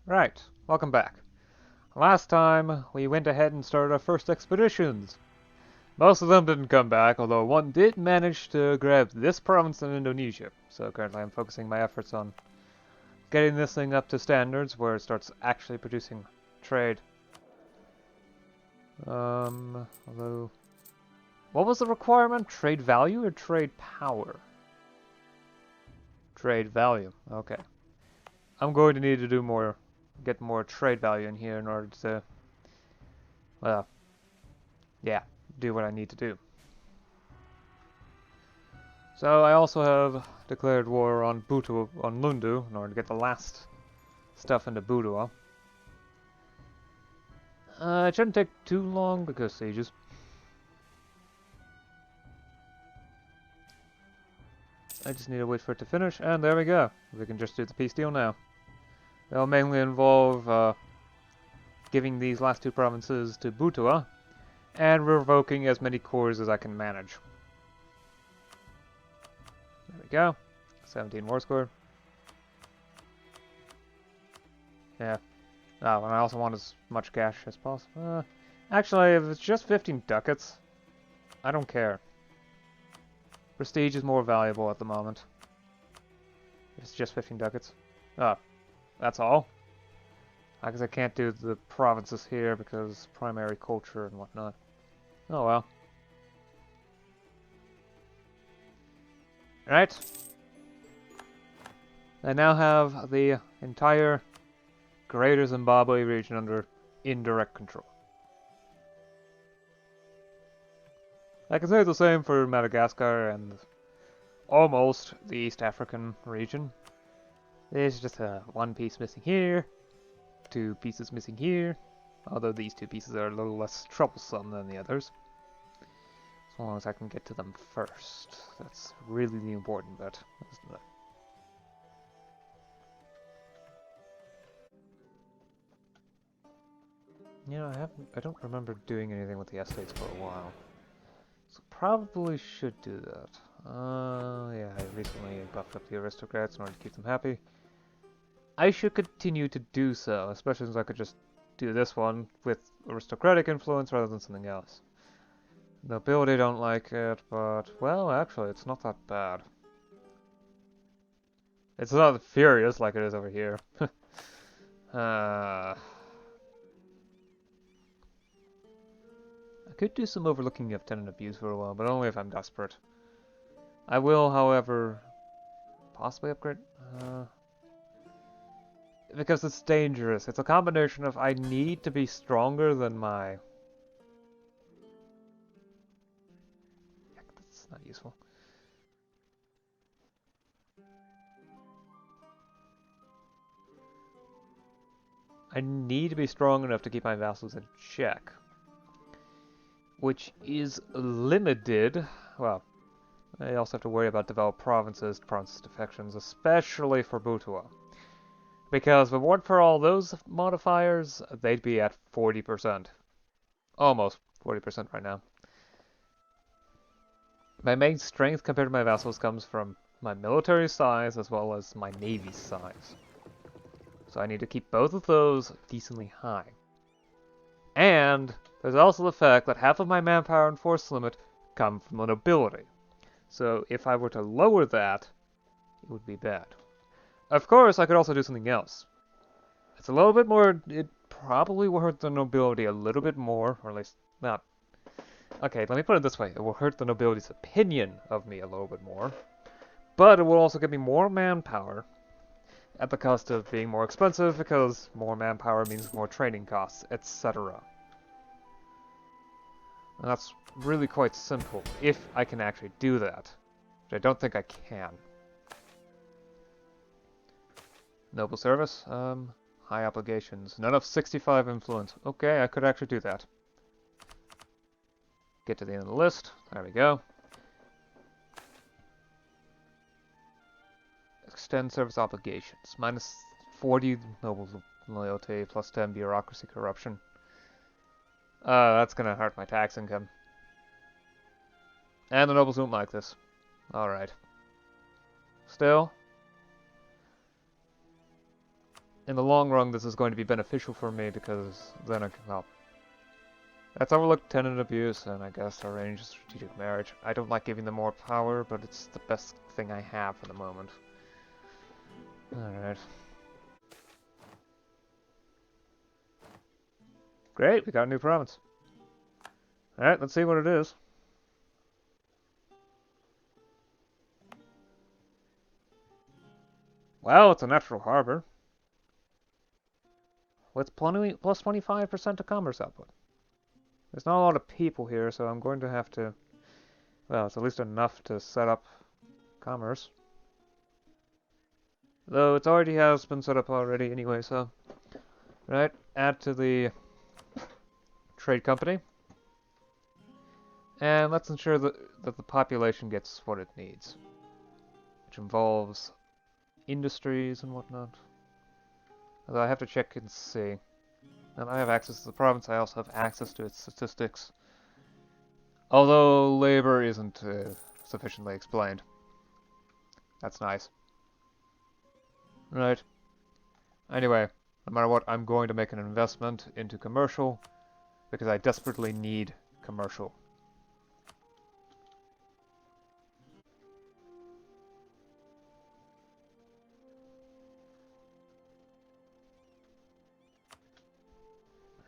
Right, welcome back. Last time, we went ahead and started our first expeditions. Most of them didn't come back, although one did manage to grab this province in Indonesia. So currently I'm focusing my efforts on getting this thing up to standards where it starts actually producing trade. Although... What was the requirement? Trade value or trade power? Trade value, okay. I'm going to need to do more, get more trade value in here in order to, well, yeah, do what I need to do. So I also have declared war on on Lundu in order to get the last stuff into Budua. It shouldn't take too long because sieges. I just need to wait for it to finish, and there we go. We can just do the peace deal now. It'll mainly involve giving these last two provinces to Butua, and revoking as many cores as I can manage. There we go. 17 war score. Yeah. Oh, and I also want as much cash as possible. Actually, if it's just 15 ducats, I don't care. Prestige is more valuable at the moment. If it's just 15 ducats. Oh, that's all? I guess I can't do the provinces here because primary culture and whatnot. Oh well. Right. I now have the entire Greater Zimbabwe region under indirect control. I can say the same for Madagascar and almost the East African region. There's just one piece missing here, two pieces missing here, although these two pieces are a little less troublesome than the others. As long as I can get to them first. That's really the important bit, isn't it? Yeah, I don't remember doing anything with the estates for a while. So probably should do that. Yeah, I recently buffed up the aristocrats in order to keep them happy. I should continue to do so, especially since I could just do this one with aristocratic influence rather than something else. Nobility don't like it, but, well, actually, it's not that bad. It's not furious like it is over here. I could do some overlooking of tenant abuse for a while, but only if I'm desperate. I will, however, possibly upgrade... because it's dangerous. It's a combination of I need to be stronger than my... Heck, that's not useful. I need to be strong enough to keep my vassals in check. Which is limited. Well, I also have to worry about developed provinces, province defections, especially for Butua. Because if it weren't for all those modifiers, they'd be at 40%. Almost 40% right now. My main strength compared to my vassals comes from my military size as well as my navy size. So I need to keep both of those decently high. And there's also the fact that half of my manpower and force limit come from the nobility. So if I were to lower that, it would be bad. Of course, I could also do something else. It's a little bit more... It probably will hurt the nobility a little bit more, or at least not... Okay, let me put it this way. It will hurt the nobility's opinion of me a little bit more. But it will also give me more manpower at the cost of being more expensive, because more manpower means more training costs, etc. And that's really quite simple, if I can actually do that. Which I don't think I can. Noble service, high obligations. None of 65 influence. Okay, I could actually do that. Get to the end of the list. There we go. Extend service obligations. Minus 40 noble loyalty, plus 10 bureaucracy corruption. That's gonna hurt my tax income. And the nobles don't like this. Alright. Still. in the long run, this is going to be beneficial for me because then I can, well, let's overlook tenant abuse and I guess arrange a strategic marriage. I don't like giving them more power, but it's the best thing I have for the moment. Alright. Great, we got a new province. Alright, let's see what it is. Well, it's a natural harbor. With plus 25% to commerce output. There's not a lot of people here, so I'm going to have to... Well, it's at least enough to set up commerce. Though it already has been set up already anyway, so... Right, add to the trade company. And let's ensure that the population gets what it needs. Which involves industries and whatnot. Although I have to check and see. And I have access to the province, I also have access to its statistics. Although labor isn't sufficiently explained. That's nice. Right. Anyway, no matter what, I'm going to make an investment into commercial because I desperately need commercial.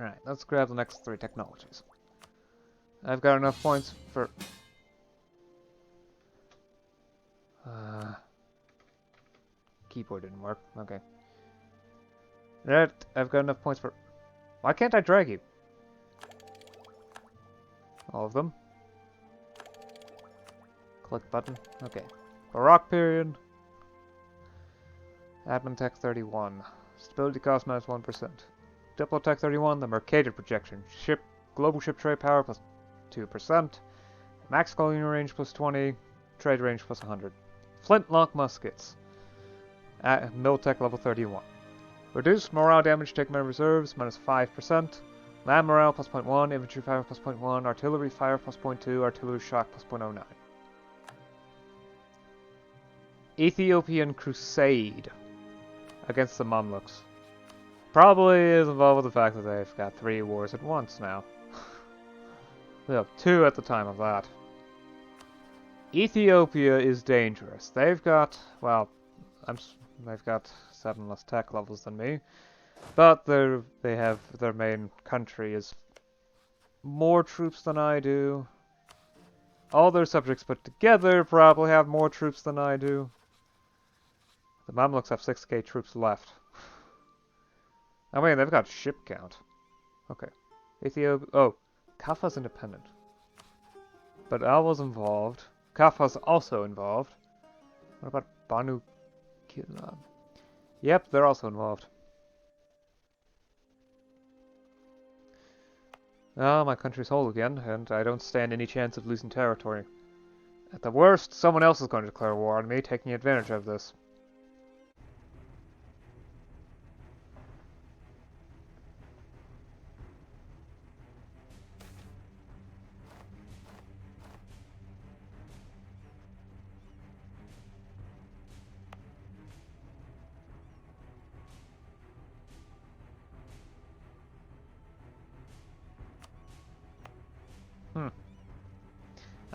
Alright, let's grab the next 3 technologies. I've got enough points for... keyboard didn't work. Okay. Right, I've got enough points for... Why can't I drag you? All of them. Click button. Okay. Baroque period. Admin tech 31. Stability cost minus 1%. Diplotech 31, the Mercator projection. Global ship trade power plus 2%. Max colony range plus 20. Trade range plus 100. Flintlock muskets. At Miltech level 31. Reduce morale damage taken by reserves minus 5%. Land morale plus 0.1. Infantry fire plus 0.1. Artillery fire plus 0.2. Artillery shock plus 0.09. Ethiopian Crusade against the Mamluks. Probably is involved with the fact that they've got 3 wars at once now. We have 2 at the time of that. Ethiopia is dangerous. They've got, well, they've got 7 less tech levels than me, but they have their main country is more troops than I do. All their subjects put together probably have more troops than I do. The Mamluks have 6k troops left. I mean, they've got ship count. Okay. Ethiopia... Oh, Kaffa's independent. But Alwa's involved. Kaffa's also involved. What about Banu Kila? Yep, they're also involved. Ah, my country's whole again, and I don't stand any chance of losing territory. At the worst, someone else is going to declare war on me, taking advantage of this.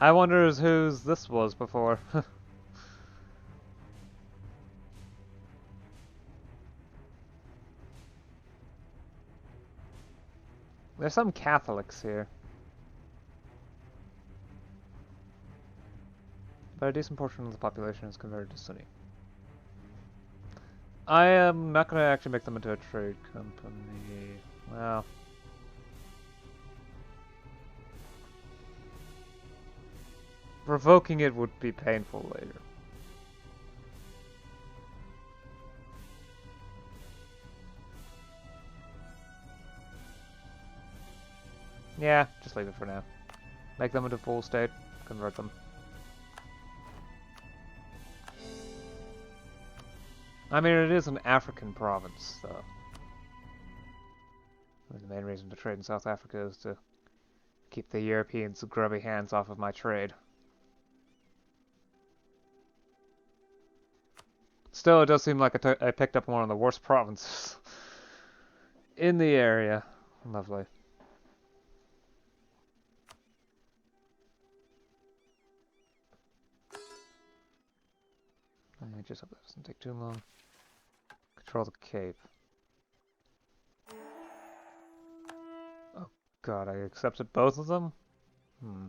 I wonder whose this was before. There's some Catholics here. But a decent portion of the population is converted to Sunni. I am not going to actually make them into a trade company. Well... Revoking it would be painful later. Yeah, just leave it for now. Make them into full state, convert them. I mean, it is an African province, though. The main reason to trade in South Africa is to keep the Europeans' grubby hands off of my trade. Still, it does seem like I picked up one of the worst provinces in the area. Lovely. Let me just hope that doesn't take too long. Control the cape. Oh god, I accepted both of them? Hmm.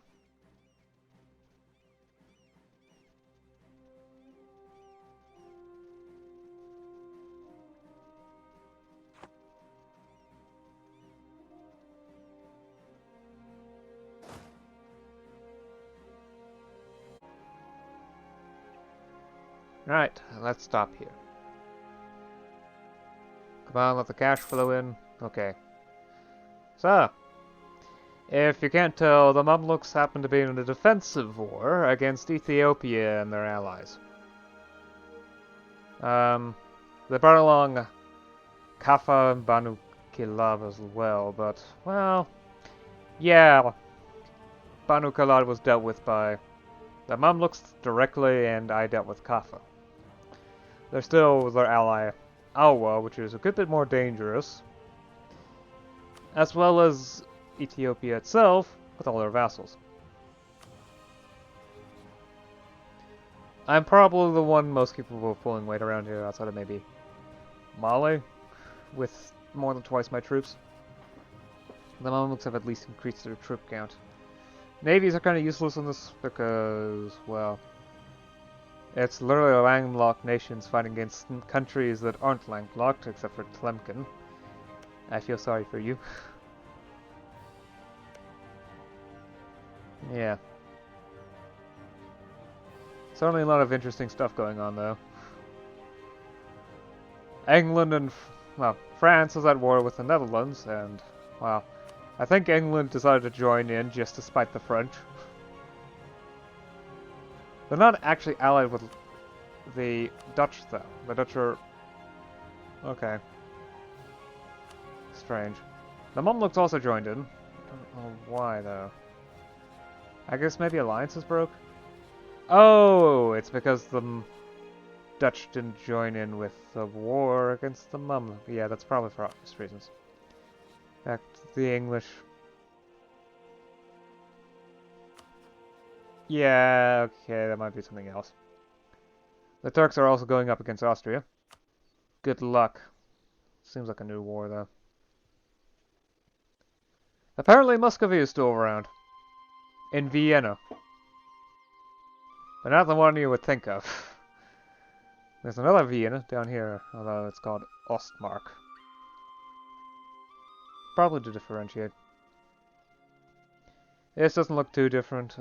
Right, let's stop here. Come on, let the cash flow in. Okay. So, if you can't tell, the Mamluks happen to be in a defensive war against Ethiopia and their allies. They brought along Kaffa and Banu Kilab as well, but, well, yeah, Banu Kilab was dealt with by the Mamluks directly, and I dealt with Kaffa. They're still their ally, Alwa, which is a good bit more dangerous, as well as Ethiopia itself, with all their vassals. I'm probably the one most capable of pulling weight around here, outside of maybe Mali, with more than twice my troops. The Mamluks have at least increased their troop count. Navies are kind of useless in this because, well, it's literally landlocked nations fighting against countries that aren't landlocked, except for Tlemcen. I feel sorry for you. Yeah. Certainly a lot of interesting stuff going on, though. England and, well, France is at war with the Netherlands, and, well, I think England decided to join in just to spite the French. They're not actually allied with the Dutch, though. The Dutch are... okay. Strange. The Mamluks also joined in. I don't know why, though. I guess maybe alliances broke? Oh, it's because the Dutch didn't join in with the war against the Mamluks. Yeah, that's probably for obvious reasons. In fact, the English... yeah, okay, that might be something else. The Turks are also going up against Austria. Good luck. Seems like a new war, though. Apparently Muscovy is still around. In Vienna. But not the one you would think of. There's another Vienna down here, although it's called Ostmark. Probably to differentiate. This doesn't look too different.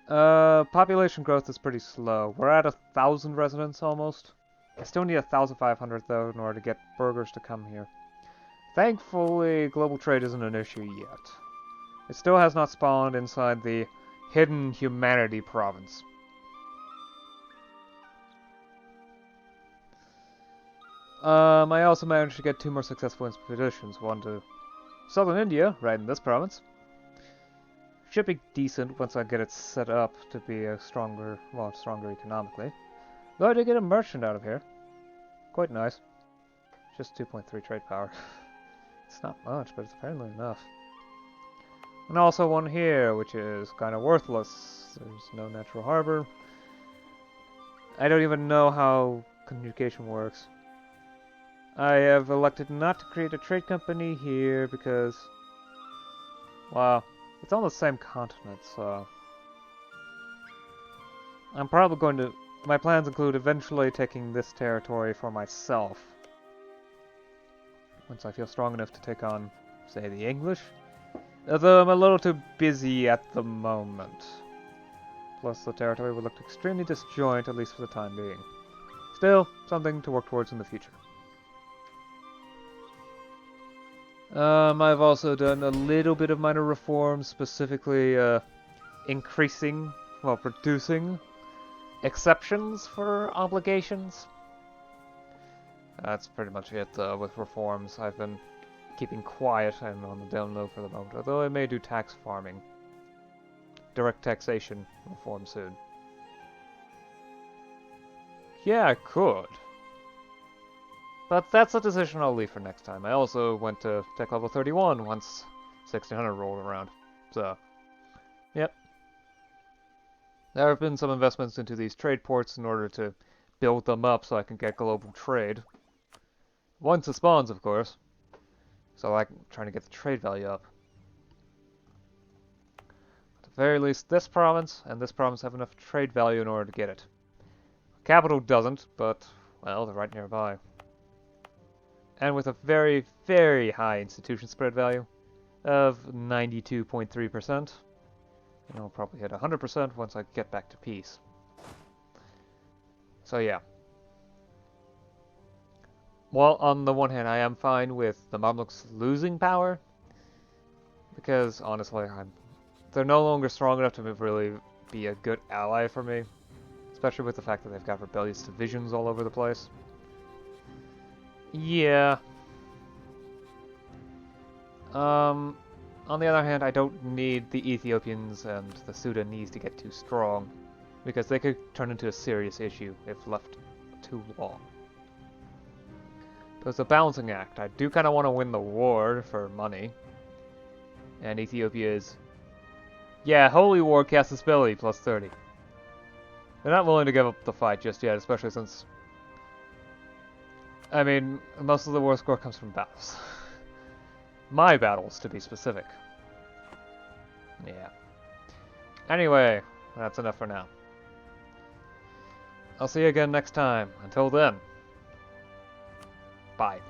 Population growth is pretty slow. We're at 1,000 residents almost. I still need 1,500 though in order to get burghers to come here. Thankfully, global trade isn't an issue yet. It still has not spawned inside the Hidden Humanity province. I also managed to get 2 more successful expeditions. One to southern India, right in this province. Should be decent once I get it set up to be a stronger, well, stronger economically. Though I did get a merchant out of here. Quite nice. Just 2.3 trade power. It's not much, but it's apparently enough. And also one here, which is kind of worthless. There's no natural harbor. I don't even know how communication works. I have elected not to create a trade company here because, well, it's on the same continent, so I'm probably going to... my plans include eventually taking this territory for myself. Once I feel strong enough to take on, say, the English. Although I'm a little too busy at the moment. Plus the territory would look extremely disjoint, at least for the time being. Still, something to work towards in the future. I've also done a little bit of minor reforms, specifically increasing, well, reducing exceptions for obligations. That's pretty much it with reforms. I've been keeping quiet and on the down low for the moment, although I may do tax farming. Direct taxation reform soon. Yeah, I could. But that's a decision I'll leave for next time. I also went to tech level 31 once 1600 rolled around. So, yep. There have been some investments into these trade ports in order to build them up so I can get global trade. Once it spawns, of course. So I'm trying to get the trade value up. At the very least, this province and this province have enough trade value in order to get it. Capital doesn't, but, well, they're right nearby. And with a very, very high institution spread value of 92.3%. And I'll probably hit 100% once I get back to peace. So yeah. Well, on the one hand, I am fine with the Mamluks losing power. Because, honestly, they're no longer strong enough to really be a good ally for me. Especially with the fact that they've got rebellious divisions all over the place. Yeah. On the other hand, I don't need the Ethiopians and the Sudanese to get too strong, because they could turn into a serious issue if left too long. But it's a balancing act. I do kind of want to win the war for money. And Ethiopia is... Yeah, Holy War casts ability plus 30. They're not willing to give up the fight just yet, especially since... I mean, most of the war score comes from battles. My battles, to be specific. Yeah. Anyway, that's enough for now. I'll see you again next time. Until then, bye.